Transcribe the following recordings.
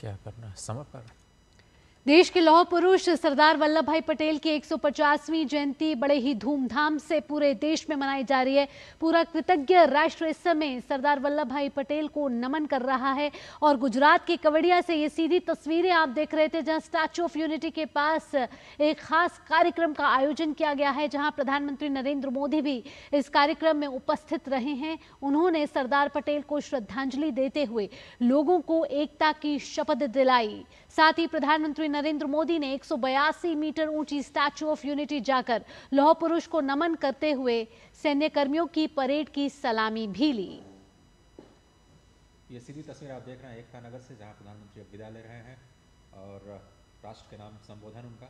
क्या करना समय पर। देश के लौह पुरुष सरदार वल्लभ भाई पटेल की 150वीं जयंती बड़े ही धूमधाम से पूरे देश में मनाई जा रही है। पूरा कृतज्ञ राष्ट्र इस समय सरदार वल्लभ भाई पटेल को नमन कर रहा है। और गुजरात के केवड़िया से ये सीधी तस्वीरें आप देख रहे थे, जहां स्टैच्यू ऑफ यूनिटी के पास एक खास कार्यक्रम का आयोजन किया गया है, जहां प्रधानमंत्री नरेंद्र मोदी भी इस कार्यक्रम में उपस्थित रहे हैं। उन्होंने सरदार पटेल को श्रद्धांजलि देते हुए लोगों को एकता की शपथ दिलाई। साथ ही प्रधानमंत्री नरेंद्र मोदी ने 182 मीटर ऊंची स्टैच्यू ऑफ यूनिटी जाकर लौह पुरुष को नमन करते हुए सैन्य कर्मियों की परेड की सलामी भी ली। ये सीधी तस्वीर आप देख रहे हैं एकता नगर से, जहां प्रधानमंत्री अब विदा ले रहे हैं और राष्ट्र के नाम संबोधन उनका।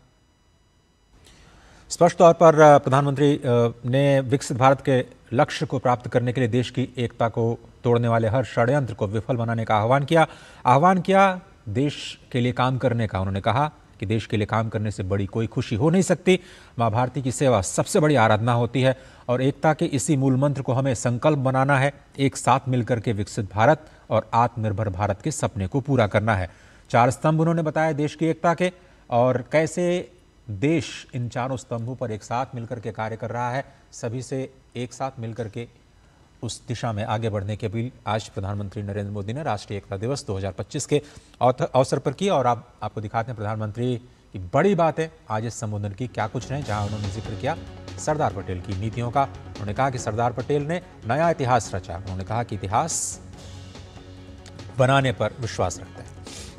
स्पष्ट तौर पर प्रधानमंत्री ने विकसित भारत के लक्ष्य को प्राप्त करने के लिए देश की एकता को तोड़ने वाले हर षड्यंत्र को विफल बनाने का आह्वान किया देश के लिए काम करने का। उन्होंने कहा कि देश के लिए काम करने से बड़ी कोई खुशी हो नहीं सकती। मां भारती की सेवा सबसे बड़ी आराधना होती है और एकता के इसी मूल मंत्र को हमें संकल्प बनाना है। एक साथ मिलकर के विकसित भारत और आत्मनिर्भर भारत के सपने को पूरा करना है। 4 स्तंभ उन्होंने बताया देश की एकता के, और कैसे देश इन चारों स्तंभों पर एक साथ मिलकर के कार्य कर रहा है। सभी से एक साथ मिलकर के उस दिशा में आगे बढ़ने की अपील आज प्रधानमंत्री नरेंद्र मोदी ने राष्ट्रीय एकता दिवस 2025 के अवसर पर की। और आपको दिखाते हैं प्रधानमंत्री की बड़ी बात है आज इस संबोधन की क्या कुछ है, जहां उन्होंने जिक्र किया सरदार पटेल की नीतियों का। उन्होंने कहा कि सरदार पटेल ने नया इतिहास रचा। उन्होंने कहा कि इतिहास बनाने पर विश्वास रखता है।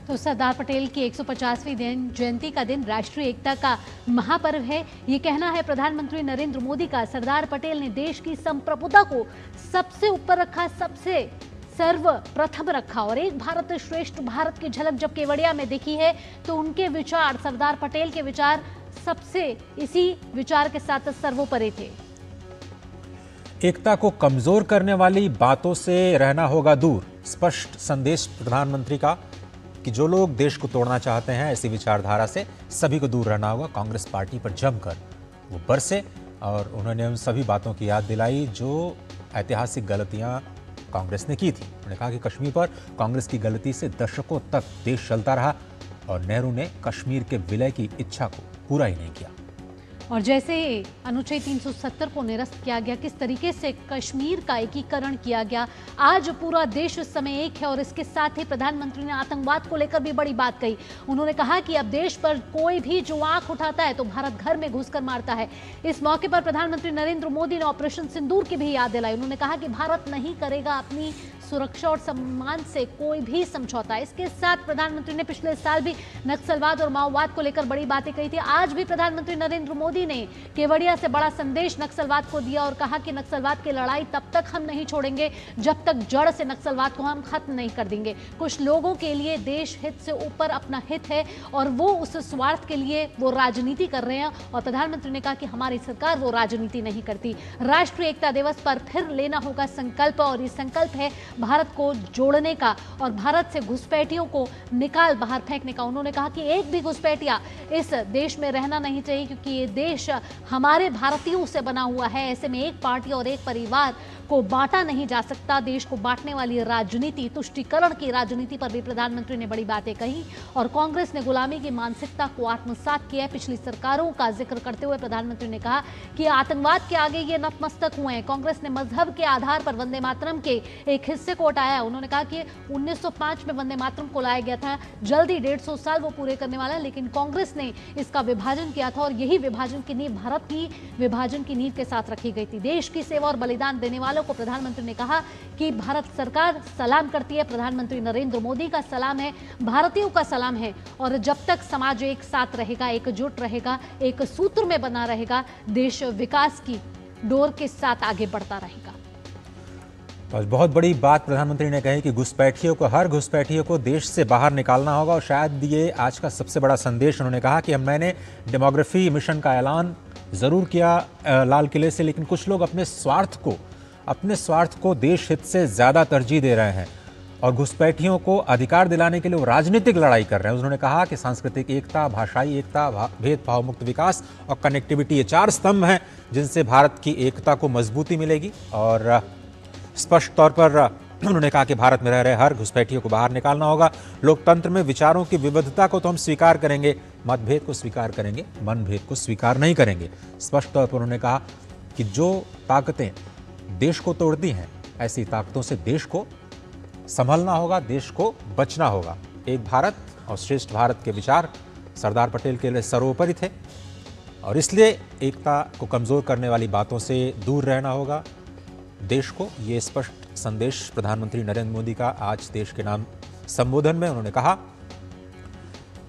तो सरदार पटेल की 150वीं जयंती का दिन राष्ट्रीय एकता का महापर्व है, ये कहना है प्रधानमंत्री नरेंद्र मोदी का। सरदार पटेल ने देश की संप्रभुता को सबसे ऊपर रखा, सबसे सर्वप्रथम रखा। और एक भारत श्रेष्ठ भारत की झलक जब केवड़िया में दिखी है तो उनके विचार, सरदार पटेल के विचार सबसे इसी विचार के साथ सर्वोपरि थे। एकता को कमजोर करने वाली बातों से रहना होगा दूर। स्पष्ट संदेश प्रधानमंत्री का कि जो लोग देश को तोड़ना चाहते हैं ऐसी विचारधारा से सभी को दूर रहना होगा। कांग्रेस पार्टी पर जमकर वो बरसे और उन्होंने उन सभी बातों की याद दिलाई जो ऐतिहासिक गलतियां कांग्रेस ने की थी। उन्होंने कहा कि कश्मीर पर कांग्रेस की गलती से दशकों तक देश चलता रहा और नेहरू ने कश्मीर के विलय की इच्छा को पूरा ही नहीं किया। और जैसे अनुच्छेद 370 को निरस्त किया गया, किस तरीके से कश्मीर का एकीकरण किया गया, आज पूरा देश इस समय एक है। और इसके साथ ही प्रधानमंत्री ने आतंकवाद को लेकर भी बड़ी बात कही। उन्होंने कहा कि अब देश पर कोई भी जो आंख उठाता है तो भारत घर में घुसकर मारता है। इस मौके पर प्रधानमंत्री नरेंद्र मोदी ने ऑपरेशन सिंदूर की भी याद दिलाई। उन्होंने कहा कि भारत नहीं करेगा अपनी सुरक्षा और सम्मान से कोई भी समझौता। इसके साथ प्रधानमंत्री ने पिछले साल भी नक्सलवाद और माओवाद को लेकर बड़ी बातें कही थी। आज भी प्रधानमंत्री नरेंद्र मोदी ने केवड़िया से बड़ा संदेश नक्सलवाद को दिया और कहा कि नक्सलवाद की लड़ाई तब तक हम नहीं छोड़ेंगे जब तक जड़ से नक्सलवाद को हम खत्म नहीं कर देंगे। कुछ लोगों के लिए देश हित से ऊपर अपना हित है और वो उस स्वार्थ के लिए वो राजनीति कर रहे हैं। और प्रधानमंत्री ने कहा कि हमारी सरकार वो राजनीति नहीं करती। राष्ट्रीय एकता दिवस पर फिर लेना होगा संकल्प, और ये संकल्प है भारत को जोड़ने का और भारत से घुसपैठियों को निकाल बाहर फेंकने का। उन्होंने कहा कि एक भी घुसपैठिया इस देश में रहना नहीं चाहिए, क्योंकि ये देश हमारे भारतीयों से बना हुआ है। ऐसे में एक पार्टी और एक परिवार को बांटा नहीं जा सकता। देश को बांटने वाली राजनीति, तुष्टीकरण की राजनीति पर भी प्रधानमंत्री ने बड़ी बातें कही। और कांग्रेस ने गुलामी की मानसिकता को आत्मसात किया है। पिछली सरकारों का जिक्र करते हुए प्रधानमंत्री ने कहा कि आतंकवाद के आगे ये नतमस्तक हुए हैं। कांग्रेस ने मजहब के आधार पर वंदे मातरम के एक हिस्से को हटाया। उन्होंने कहा कि 1905 में वंदे मातरम को लाया गया था, जल्दी 150 साल वो पूरे करने वाला है, लेकिन कांग्रेस ने इसका विभाजन किया था और यही विभाजन की नींव, भारत की विभाजन की नींव के साथ रखी गई थी। देश की सेवा और बलिदान देने वालों को प्रधानमंत्री ने कहा कि भारत सरकार सलाम करती है। प्रधानमंत्री नरेंद्र मोदी का सलाम है, भारतीयों का सलाम है। और जब तक समाज एक साथ रहेगा, एकजुट रहेगा, एक सूत्र में बना रहेगा, देश विकास की डोर के साथ आगे बढ़ता रहेगा। बस बहुत बड़ी बात प्रधानमंत्री ने कही कि घुसपैठियों को, हर घुसपैठियों को देश से बाहर निकालना होगा। और शायद ये आज का सबसे बड़ा संदेश। उन्होंने कहा कि मैंने डेमोग्राफी मिशन का ऐलान ज़रूर किया लाल किले से, लेकिन कुछ लोग अपने स्वार्थ को देश हित से ज़्यादा तरजीह दे रहे हैं और घुसपैठियों को अधिकार दिलाने के लिए वो राजनीतिक लड़ाई कर रहे हैं। उन्होंने कहा कि सांस्कृतिक एकता, भाषाई एकता, भेदभाव मुक्त विकास और कनेक्टिविटी, ये 4 स्तंभ हैं जिनसे भारत की एकता को मजबूती मिलेगी। और स्पष्ट तौर पर उन्होंने कहा कि भारत में रह रहे हर घुसपैठियों को बाहर निकालना होगा। लोकतंत्र में विचारों की विविधता को तो हम स्वीकार करेंगे, मतभेद को स्वीकार करेंगे, मनभेद को स्वीकार नहीं करेंगे। स्पष्ट तौर पर उन्होंने कहा कि जो ताकतें देश को तोड़ती हैं, ऐसी ताकतों से देश को संभलना होगा, देश को बचना होगा। एक भारत और श्रेष्ठ भारत के विचार सरदार पटेल के लिए सर्वोपरि थे और इसलिए एकता को कमजोर करने वाली बातों से दूर रहना होगा देश को। ये स्पष्ट संदेश प्रधानमंत्री नरेंद्र मोदी का आज देश के नाम संबोधन में उन्होंने कहा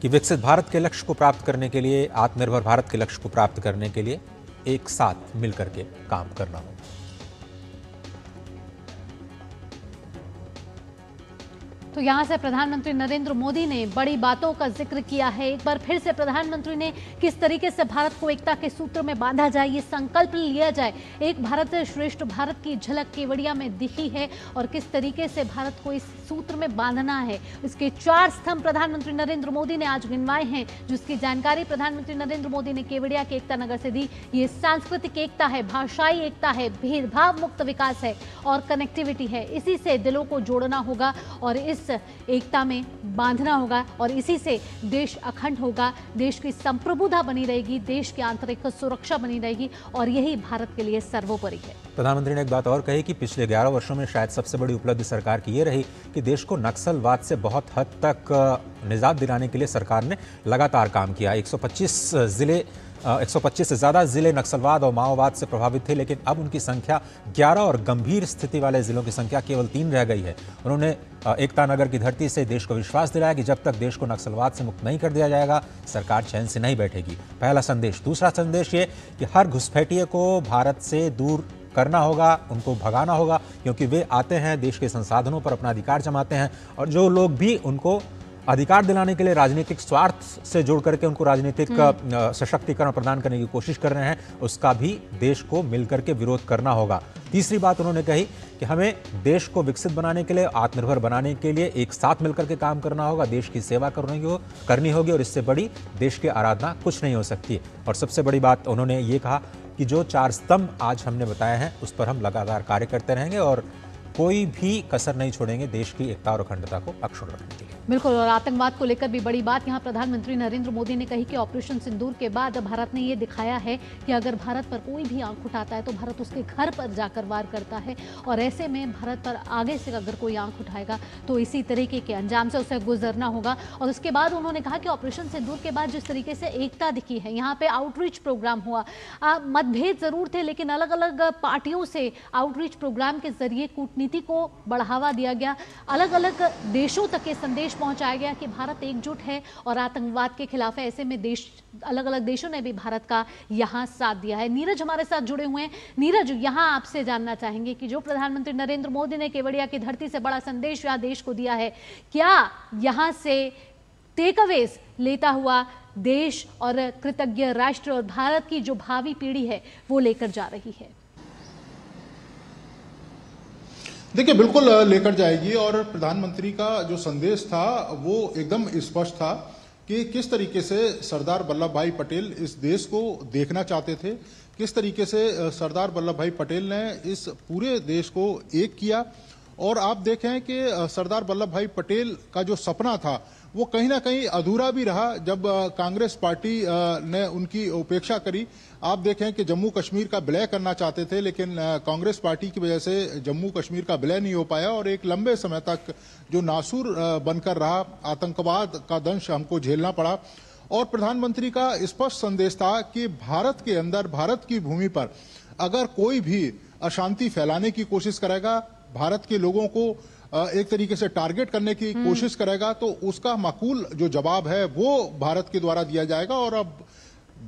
कि विकसित भारत के लक्ष्य को प्राप्त करने के लिए, आत्मनिर्भर भारत के लक्ष्य को प्राप्त करने के लिए एक साथ मिलकर के काम करना होगा। तो यहाँ से प्रधानमंत्री नरेंद्र मोदी ने बड़ी बातों का जिक्र किया है। एक बार फिर से प्रधानमंत्री ने किस तरीके से भारत को एकता के सूत्र में बांधा जाए, ये संकल्प लिया जाए। एक भारत श्रेष्ठ भारत की झलक केवड़िया में दिखी है और किस तरीके से भारत को इस सूत्र में बांधना है, इसके 4 स्तंभ प्रधानमंत्री नरेंद्र मोदी ने आज गिनवाए हैं, जिसकी जानकारी प्रधानमंत्री नरेंद्र मोदी ने केवड़िया के एकता नगर से दी। ये सांस्कृतिक एकता है, भाषाई एकता है, भेदभाव मुक्त विकास है और कनेक्टिविटी है। इसी से दिलों को जोड़ना होगा और इस एकता में बांधना होगा और इसी से देश अखंड होगा, देश की संप्रभुता बनी रहेगी, देश की आंतरिक सुरक्षा बनी रहेगी और यही भारत के लिए सर्वोपरि है। प्रधानमंत्री ने एक बात और कही कि पिछले 11 वर्षों में शायद सबसे बड़ी उपलब्धि सरकार की ये रही कि देश को नक्सलवाद से बहुत हद तक निजात दिलाने के लिए सरकार ने लगातार काम किया। 125 से ज़्यादा जिले नक्सलवाद और माओवाद से प्रभावित थे, लेकिन अब उनकी संख्या 11 और गंभीर स्थिति वाले जिलों की संख्या केवल 3 रह गई है। उन्होंने एकता नगर की धरती से देश को विश्वास दिलाया कि जब तक देश को नक्सलवाद से मुक्त नहीं कर दिया जाएगा, सरकार चैन से नहीं बैठेगी। पहला संदेश। दूसरा संदेश ये कि हर घुसपैठिए को भारत से दूर करना होगा, उनको भगाना होगा, क्योंकि वे आते हैं देश के संसाधनों पर अपना अधिकार जमाते हैं और जो लोग भी उनको अधिकार दिलाने के लिए राजनीतिक स्वार्थ से जोड़ करके उनको राजनीतिक सशक्तिकरण प्रदान करने की कोशिश कर रहे हैं, उसका भी देश को मिलकर के विरोध करना होगा। तीसरी बात उन्होंने कही कि हमें देश को विकसित बनाने के लिए, आत्मनिर्भर बनाने के लिए एक साथ मिलकर के काम करना होगा, देश की सेवा करनी होगी और इससे बड़ी देश की आराधना कुछ नहीं हो सकती। और सबसे बड़ी बात उन्होंने ये कहा कि जो 4 स्तंभ आज हमने बताए हैं उस पर हम लगातार कार्य करते रहेंगे और कोई भी कसर नहीं छोड़ेंगे देश की एकता और अखंडता को अक्षुण्ण रखने के लिए। बिल्कुल। और आतंकवाद को लेकर भी बड़ी बात यहाँ प्रधानमंत्री नरेंद्र मोदी ने कही कि ऑपरेशन सिंदूर के बाद भारत ने ये दिखाया है कि अगर भारत पर कोई भी आंख उठाता है तो भारत उसके घर पर जाकर वार करता है और ऐसे में भारत पर आगे से अगर कोई आंख उठाएगा तो इसी तरीके के अंजाम से उसे गुजरना होगा। और उसके बाद उन्होंने कहा कि ऑपरेशन सिंदूर के बाद जिस तरीके से एकता दिखी है, यहाँ पे आउटरीच प्रोग्राम हुआ, मतभेद जरूर थे लेकिन अलग अलग पार्टियों से आउटरीच प्रोग्राम के जरिए कूटनीति को बढ़ावा दिया गया, अलग अलग देशों तक ये संदेश पहुंचाया गया कि भारत एकजुट है और आतंकवाद के खिलाफ है। ऐसे में देश, अलग अलग देशों ने भी भारत का यहाँ साथ दिया है। नीरज हमारे साथ जुड़े हुए हैं। नीरज, यहाँ आपसे जानना चाहेंगे कि जो प्रधानमंत्री नरेंद्र मोदी ने केवड़िया की धरती से बड़ा संदेश यहाँ देश को दिया है, क्या यहाँ से टेकअवेज लेता हुआ देश और कृतज्ञ राष्ट्र और भारत की जो भावी पीढ़ी है वो लेकर जा रही है? देखिए, बिल्कुल लेकर जाएगी और प्रधानमंत्री का जो संदेश था वो एकदम स्पष्ट था कि किस तरीके से सरदार वल्लभ भाई पटेल इस देश को देखना चाहते थे, किस तरीके से सरदार वल्लभ भाई पटेल ने इस पूरे देश को एक किया। और आप देखें कि सरदार वल्लभ भाई पटेल का जो सपना था वो कहीं ना कहीं अधूरा भी रहा जब कांग्रेस पार्टी ने उनकी उपेक्षा करी। आप देखें कि जम्मू कश्मीर का विलय करना चाहते थे लेकिन कांग्रेस पार्टी की वजह से जम्मू कश्मीर का विलय नहीं हो पाया और एक लंबे समय तक जो नासूर बनकर रहा, आतंकवाद का दंश हमको झेलना पड़ा। और प्रधानमंत्री का स्पष्ट संदेश था कि भारत के अंदर, भारत की भूमि पर अगर कोई भी अशांति फैलाने की कोशिश करेगा, भारत के लोगों को एक तरीके से टारगेट करने की कोशिश करेगा तो उसका माकूल जो जवाब है वो भारत के द्वारा दिया जाएगा। और अब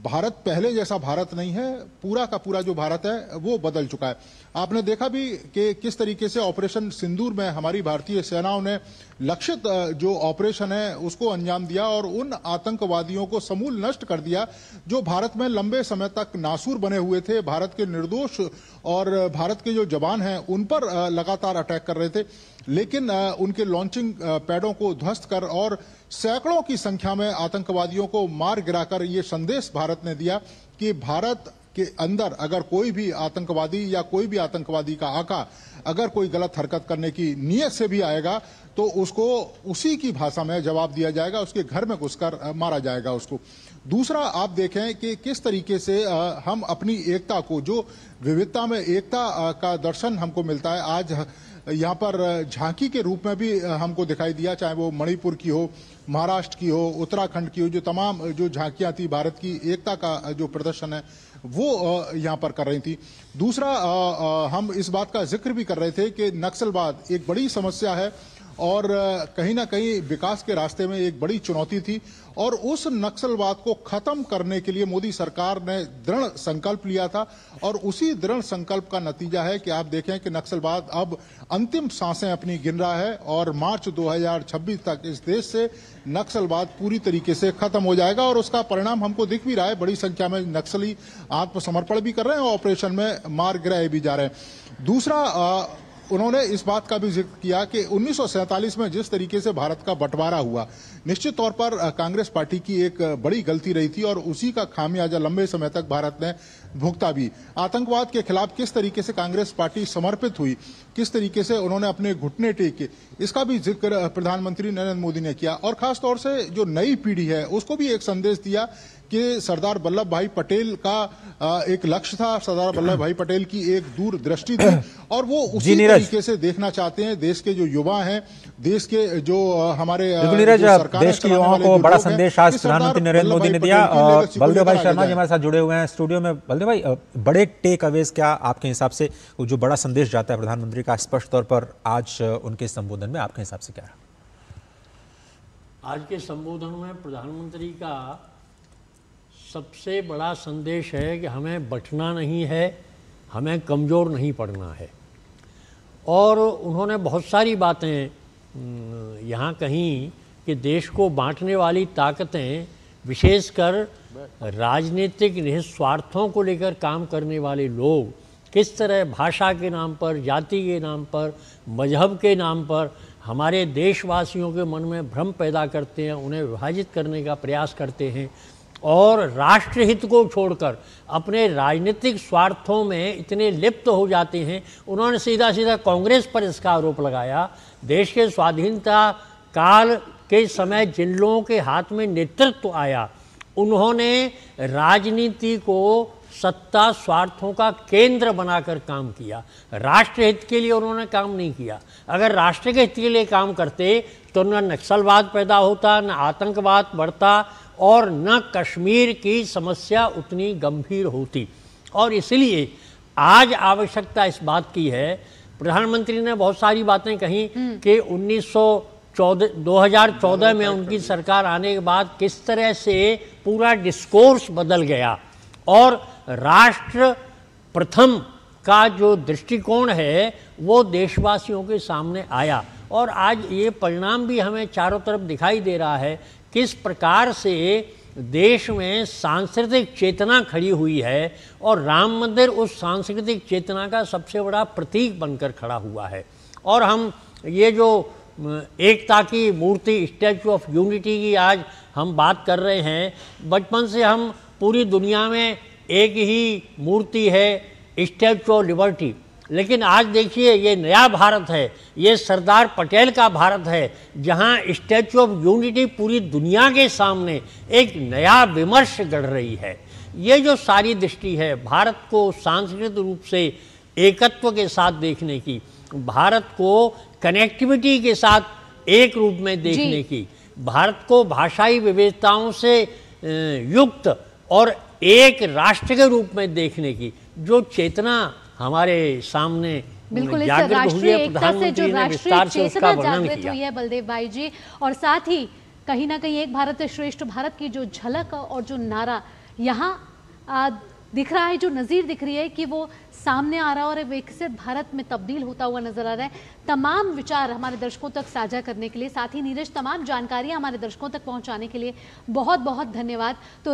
भारत पहले जैसा भारत नहीं है, पूरा का पूरा जो भारत है वो बदल चुका है। आपने देखा भी कि किस तरीके से ऑपरेशन सिंदूर में हमारी भारतीय सेनाओं ने लक्षित जो ऑपरेशन है उसको अंजाम दिया और उन आतंकवादियों को समूल नष्ट कर दिया जो भारत में लंबे समय तक नासूर बने हुए थे, भारत के निर्दोष और भारत के जो जवान हैं उन पर लगातार अटैक कर रहे थे। लेकिन उनके लॉन्चिंग पैडों को ध्वस्त कर और सैकड़ों की संख्या में आतंकवादियों को मार गिराकर ये संदेश भारत ने दिया कि भारत के अंदर अगर कोई भी आतंकवादी या कोई भी आतंकवादी का आका अगर कोई गलत हरकत करने की नीयत से भी आएगा तो उसको उसी की भाषा में जवाब दिया जाएगा, उसके घर में घुसकर मारा जाएगा उसको। दूसरा, आप देखें कि किस तरीके से हम अपनी एकता को, जो विविधता में एकता का दर्शन हमको मिलता है, आज यहाँ पर झांकी के रूप में भी हमको दिखाई दिया, चाहे वो मणिपुर की हो, महाराष्ट्र की हो, उत्तराखंड की हो, जो तमाम जो झांकियां थी भारत की एकता का जो प्रदर्शन है वो यहाँ पर कर रही थी। दूसरा, हम इस बात का जिक्र भी कर रहे थे कि नक्सलवाद एक बड़ी समस्या है और कहीं ना कहीं विकास के रास्ते में एक बड़ी चुनौती थी, और उस नक्सलवाद को खत्म करने के लिए मोदी सरकार ने दृढ़ संकल्प लिया था, और उसी दृढ़ संकल्प का नतीजा है कि आप देखें कि नक्सलवाद अब अंतिम सांसें अपनी गिन रहा है और मार्च 2026 तक इस देश से नक्सलवाद पूरी तरीके से खत्म हो जाएगा, और उसका परिणाम हमको दिख भी रहा है। बड़ी संख्या में नक्सली आत्मसमर्पण भी कर रहे हैं और ऑपरेशन में मार गिराए भी जा रहे हैं। दूसरा, उन्होंने इस बात का भी जिक्र किया कि 1947 में जिस तरीके से भारत का बंटवारा हुआ, निश्चित तौर पर कांग्रेस पार्टी की एक बड़ी गलती रही थी और उसी का खामियाजा लंबे समय तक भारत ने भुगता भी। आतंकवाद के खिलाफ किस तरीके से कांग्रेस पार्टी समर्पित हुई, किस तरीके से उन्होंने अपने घुटने टेके, इसका भी जिक्र प्रधानमंत्री नरेंद्र मोदी ने किया, और खासतौर से जो नई पीढ़ी है उसको भी एक संदेश दिया कि सरदार वल्लभ भाई पटेल का एक लक्ष्य था, सरदार वल्लभ भाई पटेल की एक दूरदृष्टि थी, और वो उसी तरीके से देखना चाहते हैं। देश के जो युवा हैं, देश के जो हमारे देश के युवाओं को बड़ा संदेश आज प्रधानमंत्री नरेंद्र मोदी ने दिया। और बलदेव भाई शर्मा जी हमारे साथ जुड़े हुए हैं स्टूडियो में। बलदेव भाई, बड़े टेक अवेज क्या आपके हिसाब से जो बड़ा संदेश जाता है प्रधानमंत्री का स्पष्ट तौर पर आज उनके संबोधन में, आपके हिसाब से क्या है? आज के संबोधन में प्रधानमंत्री का सबसे बड़ा संदेश है कि हमें बंटना नहीं है, हमें कमज़ोर नहीं पड़ना है। और उन्होंने बहुत सारी बातें यहाँ कहीं कि देश को बांटने वाली ताकतें, विशेषकर राजनीतिक निस्वार्थों को लेकर काम करने वाले लोग किस तरह भाषा के नाम पर, जाति के नाम पर, मजहब के नाम पर हमारे देशवासियों के मन में भ्रम पैदा करते हैं, उन्हें विभाजित करने का प्रयास करते हैं और राष्ट्रहित को छोड़कर अपने राजनीतिक स्वार्थों में इतने लिप्त हो जाते हैं। उन्होंने सीधा सीधा कांग्रेस पर इसका आरोप लगाया। देश के स्वाधीनता काल के समय जिन लोगों के हाथ में नेतृत्व आया, उन्होंने राजनीति को सत्ता स्वार्थों का केंद्र बनाकर काम किया, राष्ट्रहित के लिए उन्होंने काम नहीं किया। अगर राष्ट्र के हित के लिए काम करते तो न नक्सलवाद पैदा होता, न आतंकवाद बढ़ता और न कश्मीर की समस्या उतनी गंभीर होती। और इसलिए आज आवश्यकता इस बात की है, प्रधानमंत्री ने बहुत सारी बातें कही कि 2014 में उनकी सरकार आने के बाद किस तरह से पूरा डिस्कोर्स बदल गया और राष्ट्र प्रथम का जो दृष्टिकोण है वो देशवासियों के सामने आया। और आज ये परिणाम भी हमें चारों तरफ दिखाई दे रहा है किस प्रकार से देश में सांस्कृतिक चेतना खड़ी हुई है और राम मंदिर उस सांस्कृतिक चेतना का सबसे बड़ा प्रतीक बनकर खड़ा हुआ है। और हम ये जो एकता की मूर्ति, स्टैचू ऑफ यूनिटी की आज हम बात कर रहे हैं, बचपन से हम पूरी दुनिया में एक ही मूर्ति है, स्टैचू ऑफ लिबर्टी, लेकिन आज देखिए ये नया भारत है, ये सरदार पटेल का भारत है, जहां स्टैचू ऑफ यूनिटी पूरी दुनिया के सामने एक नया विमर्श गढ़ रही है। ये जो सारी दृष्टि है भारत को सांस्कृतिक रूप से एकत्व के साथ देखने की, भारत को कनेक्टिविटी के साथ एक रूप में देखने की, भारत को भाषाई विविधताओं से युक्त और एक राष्ट्र के रूप में देखने की जो चेतना हमारे सामने बिल्कुल इस राष्ट्रीय एकता से जो राष्ट्रीय चेतना जागृत हुई है बलदेव भाई जी, और साथ ही कहीं ना कहीं एक भारत श्रेष्ठ भारत की जो झलक और जो नारा यहाँ दिख रहा है, जो नज़ीर दिख रही है कि वो सामने आ रहा है और एक विकसित भारत में तब्दील होता हुआ नजर आ रहा है। तमाम विचार हमारे दर्शकों तक साझा करने के लिए, साथ ही नीरज तमाम जानकारियां हमारे दर्शकों तक पहुंचाने के लिए बहुत बहुत धन्यवाद। तो